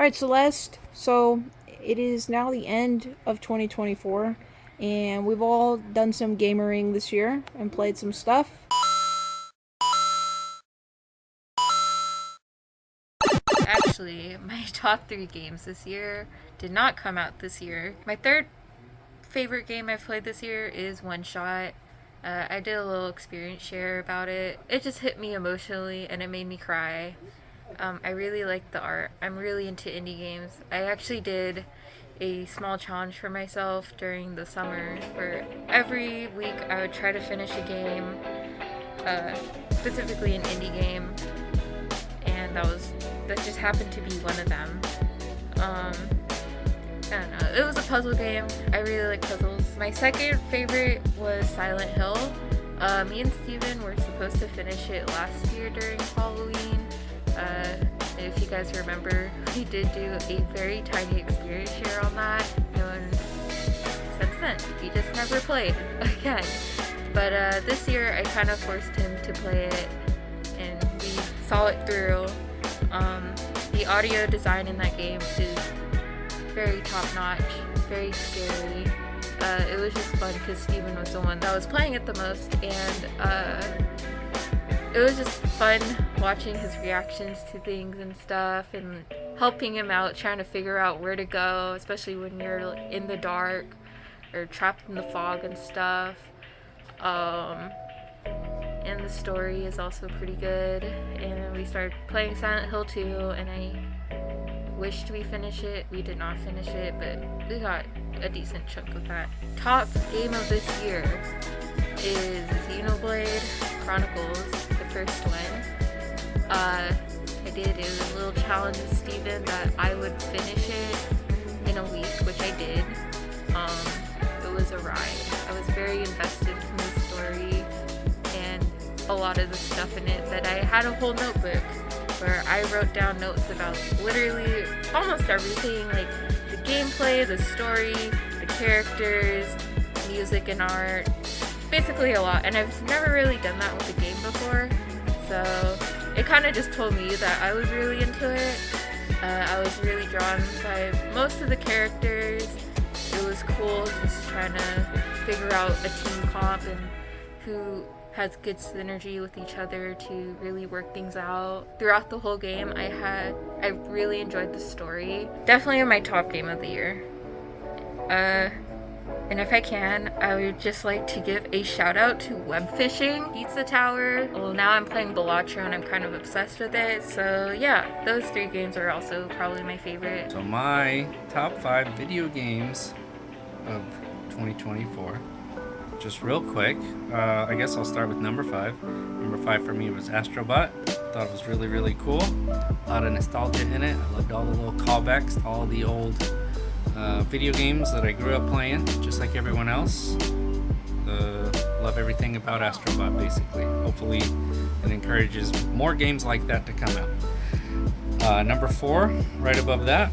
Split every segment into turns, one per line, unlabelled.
Alright, Celeste. So it is now the end of 2024, and we've all done some gamering this year and played some stuff.
Actually, my top 3 games this year did not come out this year. My third favorite game I've played this year is One Shot. I did a little experience share about it. It just hit me emotionally and it made me cry. I really like the art. I'm really into indie games. I actually did a small challenge for myself during the summer where every week I would try to finish a game, specifically an indie game, and that just happened to be one of them. Um, I don't know. It was a puzzle game. I really like puzzles. My second favorite was Silent Hill. Me and Steven were supposed to finish it last year during Halloween. If you guys remember, we did do a very tiny experience share on that. And since then, we just never played again. But this year, I kind of forced him to play it, and we saw it through. The audio design in that game is very top-notch, very scary. It was just fun because Steven was the one that was playing it the most, and it was just fun watching his reactions to things and stuff and helping him out, trying to figure out where to go, especially when you're in the dark or trapped in the fog and stuff. And the story is also pretty good. And we started playing Silent Hill 2, and I wished we finish it. We did not finish it, but we got a decent chunk of that. Top game of this year is Xenoblade Chronicles, the first one. I did a little challenge with Steven that I would finish it in a week, which I did. It was a ride. I was very invested in the story and a lot of the stuff in it that I had a whole notebook where I wrote down notes about literally almost everything, like the gameplay, the story, the characters, music and art, basically a lot. And I've never really done that with a game before, so it kind of just told me that I was really into it. I was really drawn by most of the characters. It was cool just trying to figure out a team comp and who has good synergy with each other to really work things out. Throughout the whole game, I really enjoyed the story. Definitely my top game of the year. And if I can, I would just like to give a shout out to Web Fishing, Pizza Tower. Well, now I'm playing Balatro and I'm kind of obsessed with it. So yeah, those 3 games are also probably my favorite.
So my top 5 video games of 2024. Just real quick, I guess I'll start with number 5. Number 5 for me was Astrobot. Thought it was really, really cool. A lot of nostalgia in it. I loved all the little callbacks to all the old video games that I grew up playing, just like everyone else. Love everything about Astrobot, basically. Hopefully it encourages more games like that to come out. Number 4, right above that,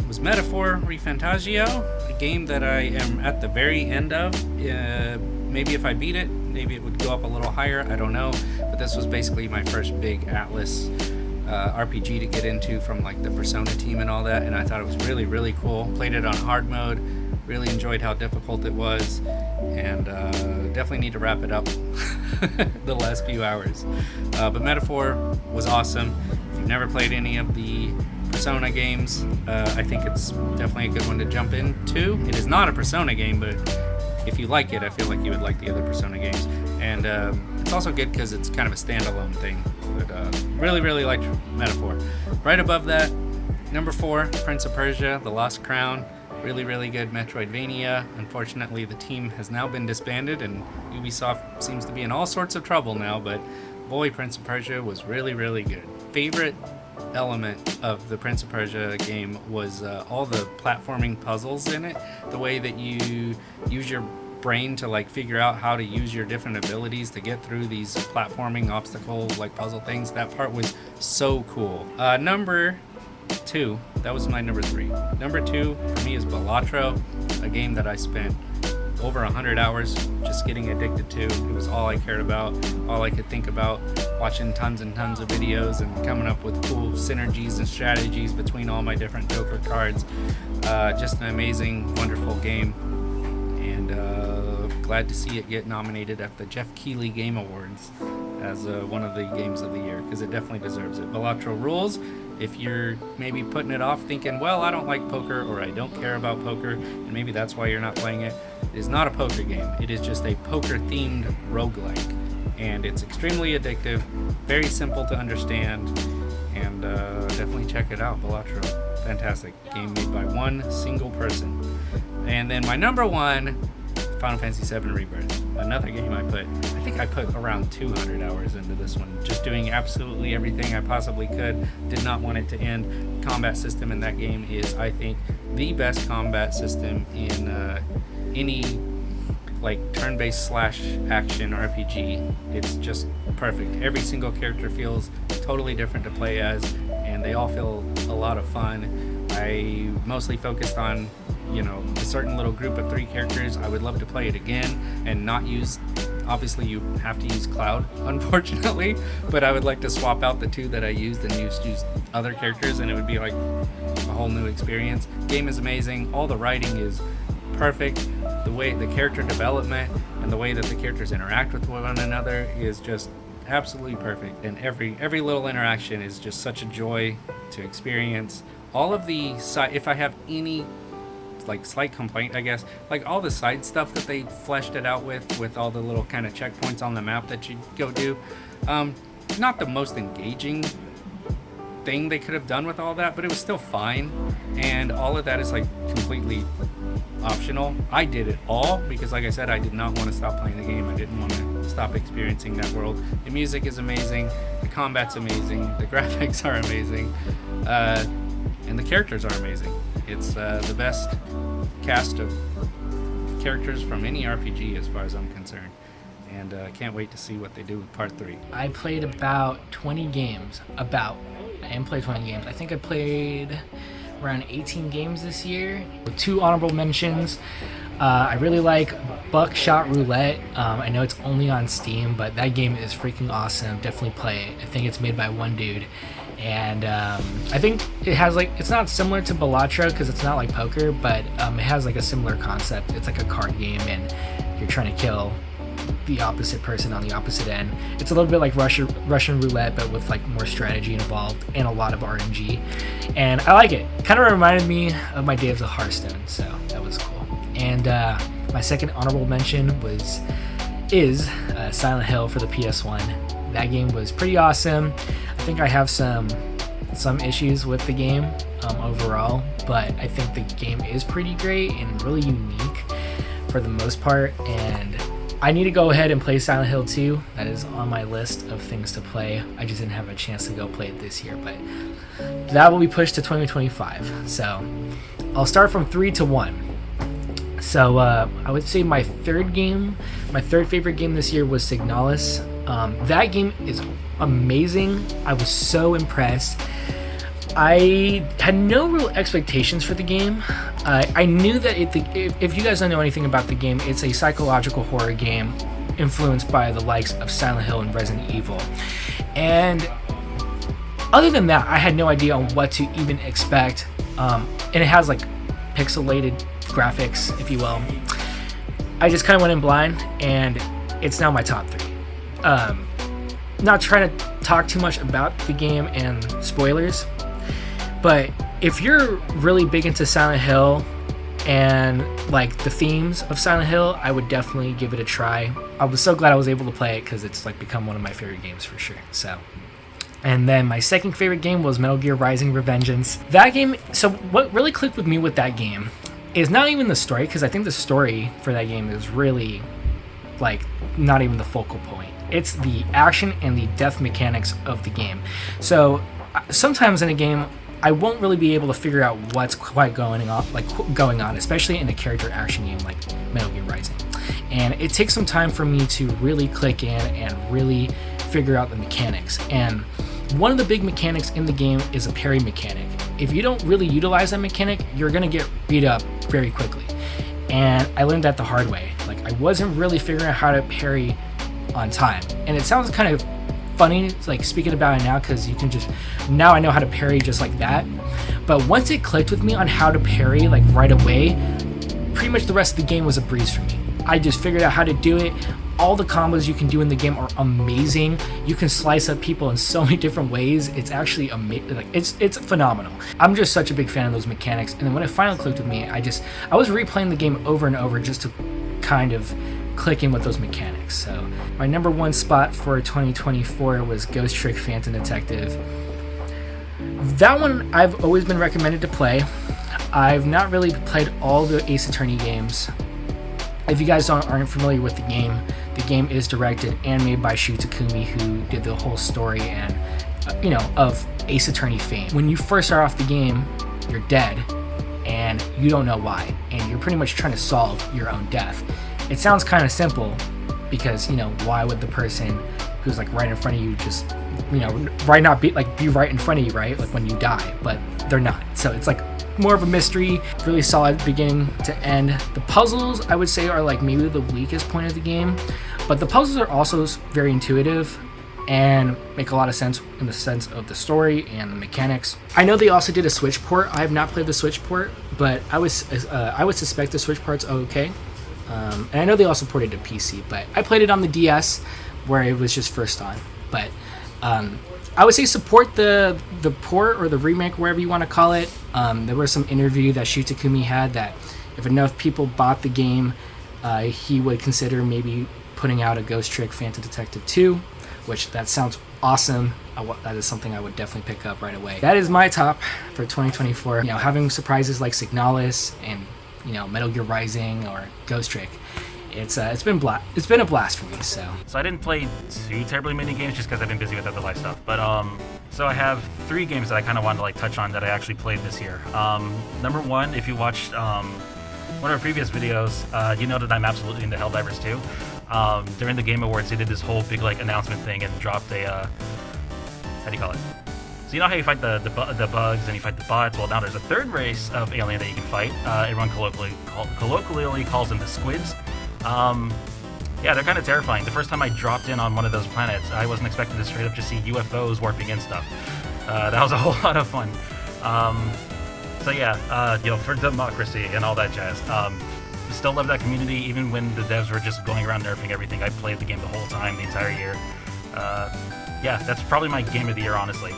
was Metaphor ReFantazio, a game that I am at the very end of. Maybe if I beat it, maybe it would go up a little higher, I don't know. But this was basically my first big Atlas RPG to get into from like the Persona team and all that, and I thought it was really, really cool. Played it on hard mode, really enjoyed how difficult it was, and definitely need to wrap it up the last few hours. But Metaphor was awesome. If you've never played any of the Persona games, I think it's definitely a good one to jump into. It is not a Persona game, but if you like it, I feel like you would like the other Persona games. And it's also good because it's kind of a standalone thing. But really, really liked Metaphor. Right above that, number 4, Prince of Persia, The Lost Crown. Really, really good Metroidvania. Unfortunately, the team has now been disbanded, and Ubisoft seems to be in all sorts of trouble now, but boy, Prince of Persia was really, really good. Favorite element of the Prince of Persia game was all the platforming puzzles in it. The way that you use your brain to like figure out how to use your different abilities to get through these platforming obstacle like puzzle things. That part was so cool. Number 2, that was my number 3. Number 2 for me is Balatro, a game that I spent over 100 hours just getting addicted to. It was all I cared about, all I could think about, watching tons and tons of videos and coming up with cool synergies and strategies between all my different Joker cards. Just an amazing, wonderful game, and glad to see it get nominated at the Jeff Keighley Game Awards as one of the games of the year, because it definitely deserves it. Balatro rules. If you're maybe putting it off thinking, well, I don't like poker, or I don't care about poker, and maybe that's why you're not playing it, it is not a poker game. It is just a poker-themed roguelike, and it's extremely addictive, very simple to understand, and definitely check it out. Balatro, fantastic game made by one single person. And then my number one, Final Fantasy VII Rebirth, another game I think I put around 200 hours into this one, just doing absolutely everything I possibly could. Did not want it to end. Combat system in that game is, I think, the best combat system in any like turn-based / action RPG. It's just perfect. Every single character feels totally different to play as, and they all feel a lot of fun. I mostly focused on, a certain little group of 3 characters. I would love to play it again and not use, obviously you have to use Cloud, unfortunately, but I would like to swap out the 2 that I used and use other characters, and it would be like a whole new experience. Game is amazing. All the writing is perfect. The character development and the way that the characters interact with one another is just absolutely perfect, and every little interaction is just such a joy to experience. All of the side, if I have any like slight complaint, I guess, like all the side stuff that they fleshed it out with all the little kind of checkpoints on the map that you go do, not the most engaging thing they could have done with all that, but it was still fine, and all of that is like completely optional. I did it all because, like I said, I did not want to stop playing the game. I didn't want to stop experiencing that world. The music is amazing, the combat's amazing, the graphics are amazing, and the characters are amazing. It's the best cast of characters from any RPG as far as I'm concerned, and I can't wait to see what they do with part 3.
I played about 20 games. I didn't play 20 games. I think I played around 18 games this year, with 2 honorable mentions. I really like Buckshot Roulette. I know it's only on Steam, but that game is freaking awesome. Definitely play it. I think it's made by one dude, and I think it has it's not similar to Balatro because it's not like poker, but it has like a similar concept. It's like a card game, and you're trying to kill the opposite person on the opposite end. It's a little bit like Russian roulette, but with like more strategy involved and a lot of RNG, and I like it. Kind of reminded me of my days of Hearthstone, so that was cool. And my second honorable mention is Silent Hill for the PS1. That game was pretty awesome. I think I have some issues with the game overall, but I think the game is pretty great and really unique for the most part, and I need to go ahead and play Silent Hill 2. That is on my list of things to play. I just didn't have a chance to go play it this year, but that will be pushed to 2025. So I'll start from 3 to 1. So I would say my third favorite game this year was Signalis. That game is amazing. I was so impressed. I had no real expectations for the game. I knew that if you guys don't know anything about the game, it's a psychological horror game influenced by the likes of Silent Hill and Resident Evil. And other than that, I had no idea on what to even expect. And it has like pixelated graphics, if you will. I just kind of went in blind, and it's now my top 3. Not trying to talk too much about the game and spoilers, but if you're really big into Silent Hill and like the themes of Silent Hill, I would definitely give it a try. I was so glad I was able to play it because it's like become one of my favorite games for sure. So, and then my second favorite game was Metal Gear Rising: Revengeance. That game, so what really clicked with me with that game is not even the story, because I think the story for that game is really like not even the focal point. It's the action and the death mechanics of the game. So sometimes in a game, I won't really be able to figure out what's quite going on, especially in a character action game like Metal Gear Rising. And it takes some time for me to really click in and really figure out the mechanics. And one of the big mechanics in the game is a parry mechanic. If you don't really utilize that mechanic, you're going to get beat up very quickly. and I learned that the hard way. Like, I wasn't really figuring out how to parry on time, and it sounds kind of funny, like, speaking about it now, because you can just, now I know how to parry just like that. But once it clicked with me on how to parry, like, right away, pretty much the rest of the game was a breeze for me. I just figured out how to do it. All the combos you can do in the game are amazing. You can slice up people in so many different ways. It's actually amazing. Like, it's phenomenal. I'm just such a big fan of those mechanics. And then when it finally clicked with me, I was replaying the game over and over just to kind of click in with those mechanics. So my number one spot for 2024 was Ghost Trick Phantom Detective. That one I've always been recommended to play. I've not really played all the Ace Attorney games. If you guys aren't familiar with the game is directed and made by Shu Takumi, who did the whole story and of Ace Attorney fame. When you first start off the game, you're dead and you don't know why, and you're pretty much trying to solve your own death. It sounds kind of simple because, why would the person who's like right in front of you just, be right in front of you, right? Like when you die, but they're not. So it's like more of a mystery, really solid beginning to end. The puzzles, I would say, are like maybe the weakest point of the game, but the puzzles are also very intuitive and make a lot of sense in the sense of the story and the mechanics. I know they also did a Switch port. I have not played the Switch port, but I would suspect the Switch port's okay. And I know they also ported to PC, but I played it on the DS where it was just first on. But I would say support the port or the remake, wherever you want to call it. There was some interview that Shu Takumi had that if enough people bought the game, he would consider maybe putting out a Ghost Trick Phantom Detective 2, which that sounds awesome. That is something I would definitely pick up right away. That is my top for 2024. Having surprises like Signalis and Metal Gear Rising or Ghost Trick. It's been a blast for me. So
I didn't play too terribly many games just because I've been busy with other life stuff. But so I have 3 games that I kind of wanted to touch on that I actually played this year. Number 1, if you watched one of our previous videos, you know that I'm absolutely into Helldivers 2. During the Game Awards, they did this whole big announcement thing and dropped a how do you call it? So you know how you fight the bugs and you fight the bots? Well, now there's a third race of alien that you can fight. Everyone colloquially calls them the squids. Yeah, they're kind of terrifying. The first time I dropped in on one of those planets, I wasn't expecting to straight up just see UFOs warping in stuff. That was a whole lot of fun. So yeah, for democracy and all that jazz. Still love that community, even when the devs were just going around nerfing everything. I played the game the whole time, the entire year. Yeah, that's probably my game of the year, honestly.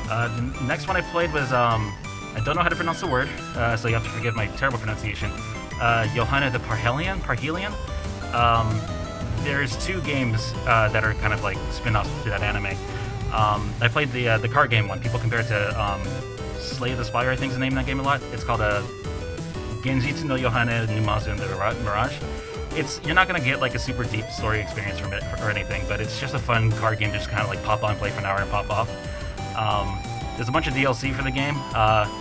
The next one I played was, I don't know how to pronounce the word, so you have to forgive my terrible pronunciation. Johanna the Parhelion. There's 2 games that are kind of like spin-offs to that anime. I played the card game one. People compare it to Slay the Spire, I think is the name of that game a lot. It's called Genjitsu no Yohane Numazu and the Mirage. You're not going to get like a super deep story experience from it or anything, but it's just a fun card game to just kind of like pop on, play for an hour, and pop off. There's a bunch of DLC for the game,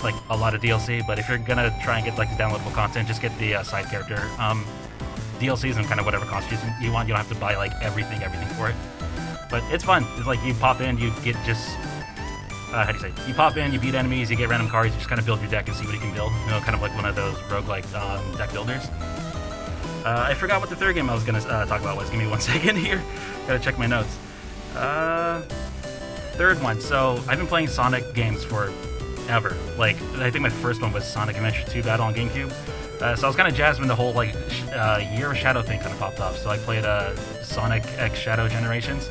like a lot of DLC, but if you're going to try and get like the downloadable content, just get the side character DLCs and kind of whatever costumes you want. You don't have to buy like everything for it. But it's fun. It's like you pop in, you get just... how do you say? You pop in, you beat enemies, you get random cards, you just kind of build your deck and see what you can build. Kind of like one of those roguelike deck builders. I forgot what the third game I was going to talk about was. Give me 1 second here. Gotta check my notes. Third one. So I've been playing Sonic games forever. Like, I think my first one was Sonic Adventure 2 Battle on GameCube. So I was kind of jazzed when the whole Year of Shadow thing kind of popped off. So I played Sonic X Shadow Generations.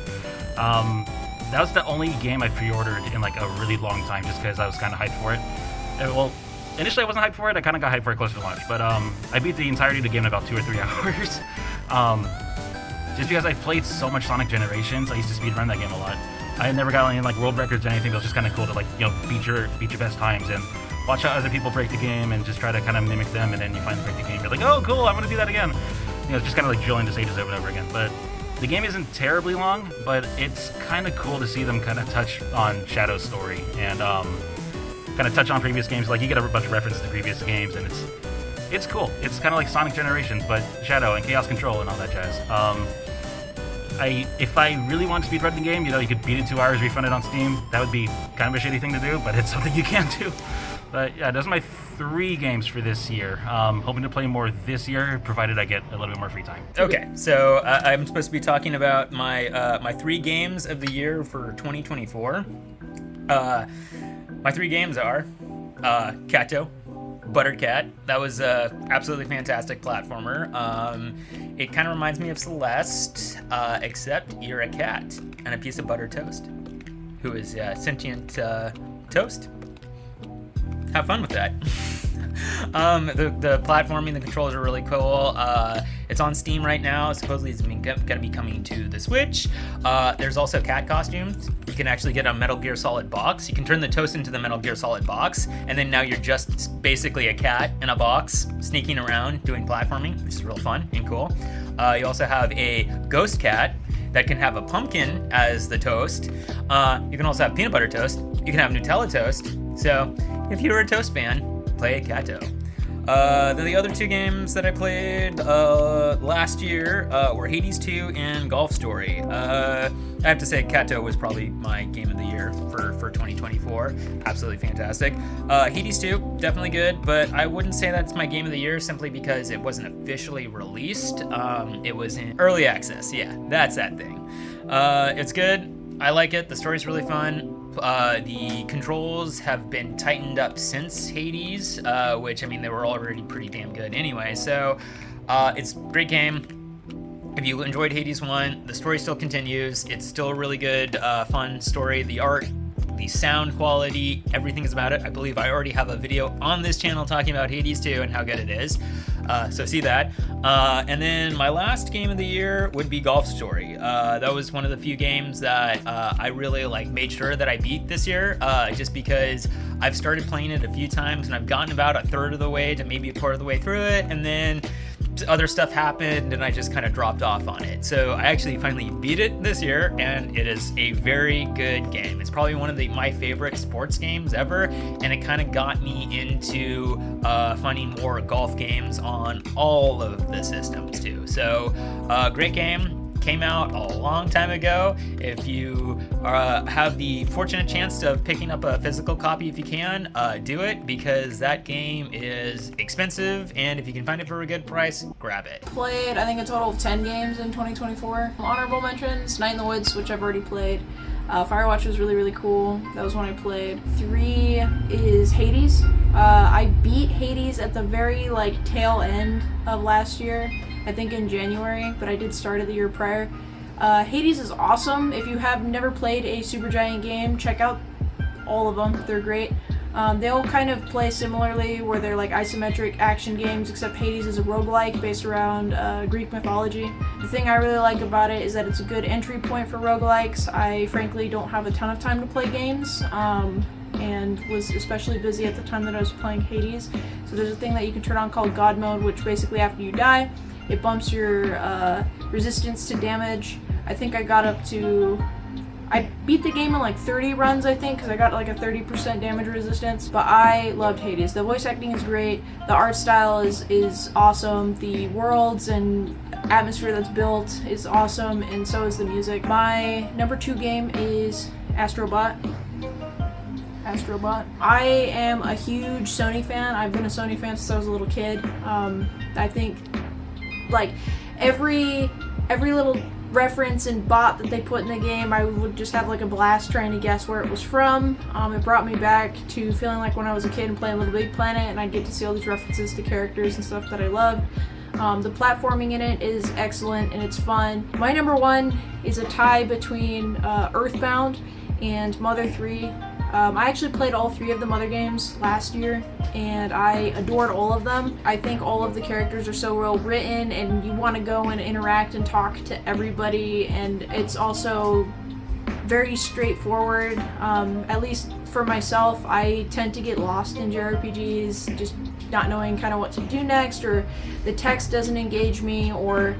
That was the only game I pre-ordered in like a really long time, just because I was kind of hyped for it. Well, initially I wasn't hyped for it. I kind of got hyped for it closer to launch, but I beat the entirety of the game in about 2 or 3 hours. Just because I played so much Sonic Generations, I used to speedrun that game a lot. I had never got any like world records or anything. It was just kind of cool to beat your best times and watch how other people break the game and just try to kind of mimic them, and then you finally break the game. You're like, oh, cool, I'm going to do that again. It's just kind of like drilling the stages over and over again. But the game isn't terribly long, but it's kind of cool to see them kind of touch on Shadow's story and kind of touch on previous games. Like, you get a bunch of references to previous games, and it's cool. It's kind of like Sonic Generations, but Shadow and Chaos Control and all that jazz. If I really want to speedrun the game, you could beat it 2 hours, refund it on Steam. That would be kind of a shitty thing to do, but it's something you can do. But yeah, those are my 3 games for this year. Hoping to play more this year, provided I get a little bit more free time.
Okay, so I'm supposed to be talking about my 3 games of the year for 2024. My 3 games are Kato, Buttered Cat. That was a absolutely fantastic platformer. It kind of reminds me of Celeste, except you're a cat and a piece of buttered toast, who is sentient toast. Have fun with that. The platforming, the controls are really cool. It's on Steam right now. Supposedly it's going to be coming to the Switch. There's also cat costumes. You can actually get a Metal Gear Solid box. You can turn the toast into the Metal Gear Solid box, and then now you're just basically a cat in a box sneaking around doing platforming, which is real fun and cool. You also have a ghost cat that can have a pumpkin as the toast. You can also have peanut butter toast. You can have Nutella toast. So if you're a toast fan, play Kato. Then the other 2 games that I played last year were Hades 2 and Golf Story. I have to say Kato was probably my game of the year for 2024. Absolutely fantastic. Hades 2, definitely good, but I wouldn't say that's my game of the year simply because it wasn't officially released. It was in early access. Yeah, that's that thing. It's good. I like it. The story's really fun. The controls have been tightened up since Hades, which, I mean, they were already pretty damn good anyway. So it's a great game. If you enjoyed Hades 1, the story still continues. It's still a really good, fun story. The art, the sound quality, everything is about it. I believe I already have a video on this channel talking about Hades 2 and how good it is. So see that. And then my last game of the year would be Golf Story. That was one of the few games that I really made sure that I beat this year, just because I've started playing it a few times and I've gotten about a third of the way to maybe a quarter of the way through it, and then other stuff happened and I just kind of dropped off on it. So I actually finally beat it this year, and it is a very good game. It's probably one of my favorite sports games ever, and it kind of got me into finding more golf games on all of the systems too. So great game. Came out a long time ago. If you have the fortunate chance of picking up a physical copy, if you can, do it, because that game is expensive, and if you can find it for a good price, grab it.
Played, I think, a total of 10 games in 2024. Honorable mentions: Night in the Woods, which I've already played. Firewatch was really, really cool. That was one I played. 3 is Hades. I beat Hades at the very tail end of last year, I think in January, but I did start it the year prior. Hades is awesome. If you have never played a Supergiant game, check out all of them. They're great. They all kind of play similarly, where they're isometric action games, except Hades is a roguelike based around Greek mythology. The thing I really like about it is that it's a good entry point for roguelikes. I frankly don't have a ton of time to play games, and was especially busy at the time that I was playing Hades. So there's a thing that you can turn on called God Mode, which basically after you die, it bumps your resistance to damage. I think I got up to... I beat the game in 30 runs, I think, because I got a 30% damage resistance. But I loved Hades. The voice acting is great. The art style is awesome. The worlds and atmosphere that's built is awesome, and so is the music. My number 2 game is Astrobot. I am a huge Sony fan. I've been a Sony fan since I was a little kid. I think every little reference and bot that they put in the game, I would just have a blast trying to guess where it was from. It brought me back to feeling like when I was a kid and playing Little Big Planet, and I'd get to see all these references to characters and stuff that I loved. The platforming in it is excellent and it's fun. My number 1 is a tie between Earthbound and Mother 3. I actually played all 3 of the Mother games last year, and I adored all of them. I think all of the characters are so well written, and you want to go and interact and talk to everybody, and it's also very straightforward. At least for myself, I tend to get lost in JRPGs, just not knowing kind of what to do next, or the text doesn't engage me, or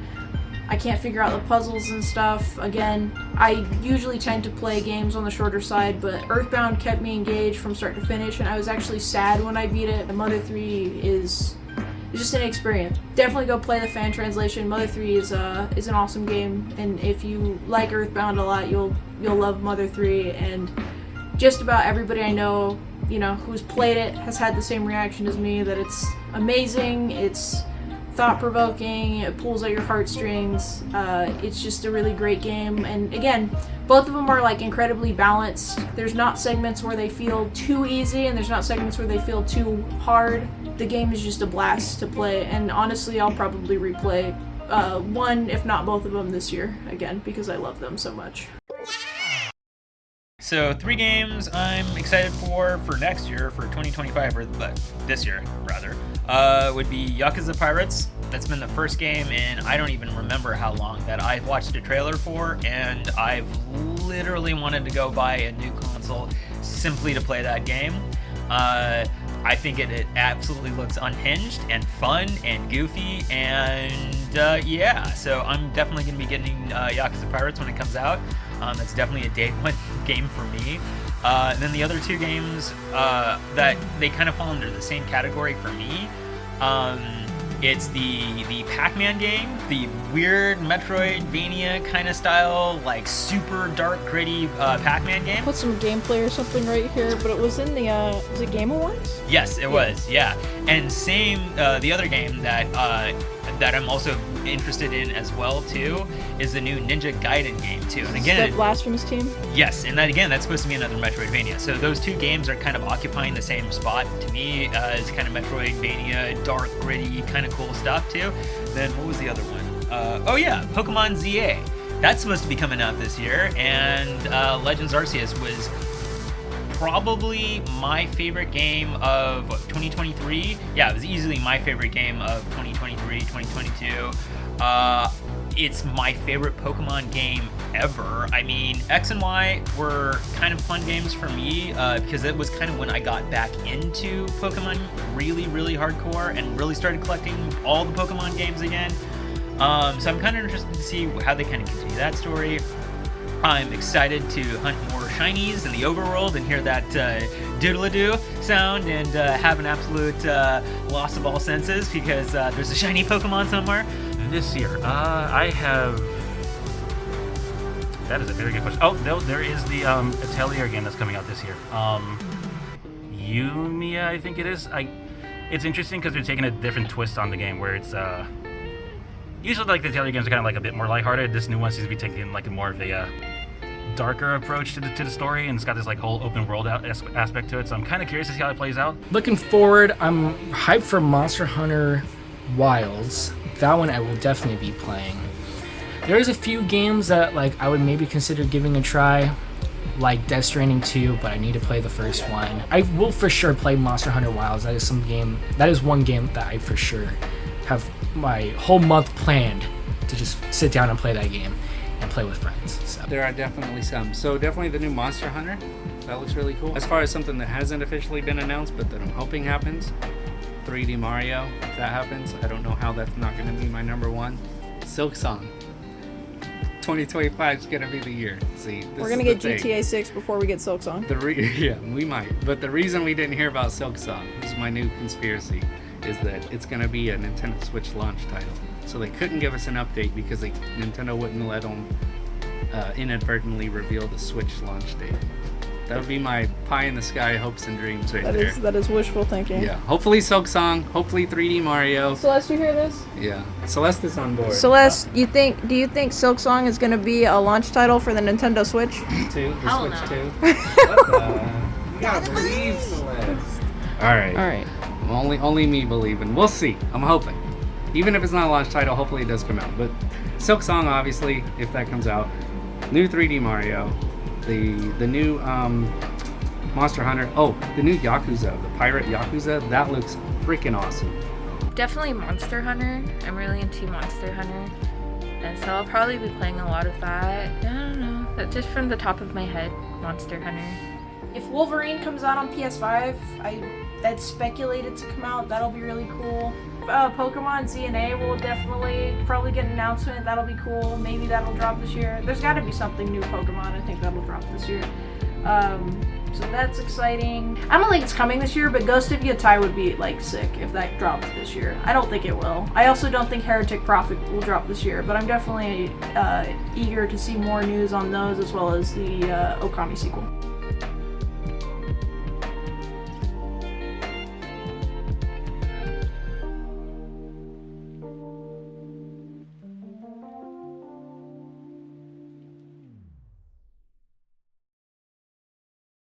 I can't figure out the puzzles and stuff. Again, I usually tend to play games on the shorter side, but Earthbound kept me engaged from start to finish, and I was actually sad when I beat it. And Mother 3 is just an experience. Definitely go play the fan translation. Mother 3 is an awesome game, and if you like Earthbound a lot, you'll love Mother 3. And just about everybody I know who's played it has had the same reaction as me, that it's amazing, it's thought-provoking, it pulls at your heartstrings. It's just a really great game, and again, both of them are like incredibly balanced. There's not segments where they feel too easy, and there's not segments where they feel too hard. The game is just a blast to play, and honestly, I'll probably replay one, if not both of them this year again, because I love them so much.
So 3 games I'm excited for next year, for 2025, or this year rather, would be Yakuza Pirates. That's been the first game, and I don't even remember how long that I watched a trailer for, and I've literally wanted to go buy a new console simply to play that game. I think it absolutely looks unhinged and fun and goofy, and yeah, so I'm definitely going to be getting Yakuza Pirates when it comes out. That's definitely a day one game for me. And then the other 2 games that they kind of fall under the same category for me. It's the Pac-Man game, the weird Metroidvania kind of style, like super dark, gritty Pac-Man game.
Put some gameplay or something right here, but it was in the was it Game Awards?
Yes, it was. Yeah, and same the other game that I'm also interested in as well too is the new Ninja Gaiden game too. And again,
the Blasphemous team.
Yes, and that's supposed to be another Metroidvania. So those 2 games are kind of occupying the same spot to me as kind of Metroidvania, dark, gritty, kind of cool stuff too. Then what was the other one? Oh yeah, Pokemon ZA. That's supposed to be coming out this year, and Legends Arceus was probably my favorite game of 2023. Yeah, it was easily my favorite game of 2023, 2022. It's my favorite Pokemon game ever. I mean, X and Y were kind of fun games for me because it was kind of when I got back into Pokemon really, really hardcore and really started collecting all the Pokemon games again. So I'm kind of interested to see how they kind of continue that story. I'm excited to hunt more shinies in the overworld and hear that doodle-a-doo sound and have an absolute loss of all senses because there's a shiny Pokemon somewhere.
This year, I have... That is a very good question. Oh, there is the Atelier game that's coming out this year. Yumiya, I think it is. It's interesting because they're taking a different twist on the game where it's... Usually, like, the Atelier games are kind of like a bit more lighthearted. This new one seems to be taking like a more of a darker approach to the story, and it's got this like whole open world aspect to it. So I'm kind of curious to see how it plays out.
Looking forward, I'm hyped for Monster Hunter Wilds. That one I will definitely be playing. There's a few games that like I would maybe consider giving a try, like Death Stranding 2, but I need to play the first one. I will for sure play Monster Hunter Wilds. That is one game that I for sure have my whole month planned to just sit down and play that game and play with friends. So.
There are definitely some. So definitely the new Monster Hunter. That looks really cool. As far as something that hasn't officially been announced, but that I'm hoping happens, 3D Mario. If that happens, I don't know how that's not going to be my number one. Silksong. 2025 is going to be the year. See,
we're going to get GTA 6 before we get Silksong.
Yeah, we might. But the reason we didn't hear about Silksong, this is my new conspiracy, is that it's going to be a Nintendo Switch launch title. So they couldn't give us an update because Nintendo wouldn't let them inadvertently reveal the Switch launch date. That would be my pie-in-the-sky hopes and dreams right there.
That is wishful thinking.
Yeah. Hopefully Silksong, hopefully 3D Mario.
Celeste, you hear this?
Yeah. Celeste is on board.
Celeste, do you think Silksong is going to be a launch title for the Nintendo Switch?
Hell
Switch
no.
2. What the? You gotta believe, Celeste. All right. Only me believing. We'll see. I'm hoping. Even if it's not a launch title, hopefully it does come out. But Silksong, obviously, if that comes out. New 3D Mario. The new Monster Hunter. Oh, the new Yakuza, the Pirate Yakuza. That looks freaking awesome.
Definitely Monster Hunter. I'm really into Monster Hunter. And so I'll probably be playing a lot of that. I don't know. That's just from the top of my head, Monster Hunter.
If Wolverine comes out on PS5, that's speculated to come out. That'll be really cool. Pokemon ZNA will definitely probably get an announcement. That'll be cool. Maybe that'll drop this year. There's got to be something new Pokemon. I think that'll drop this year. So that's exciting. I don't think it's coming this year, but Ghost of Yotei would be like sick if that dropped this year. I don't think it will. I also don't think Heretic Prophet will drop this year, but I'm definitely eager to see more news on those as well as the Okami sequel.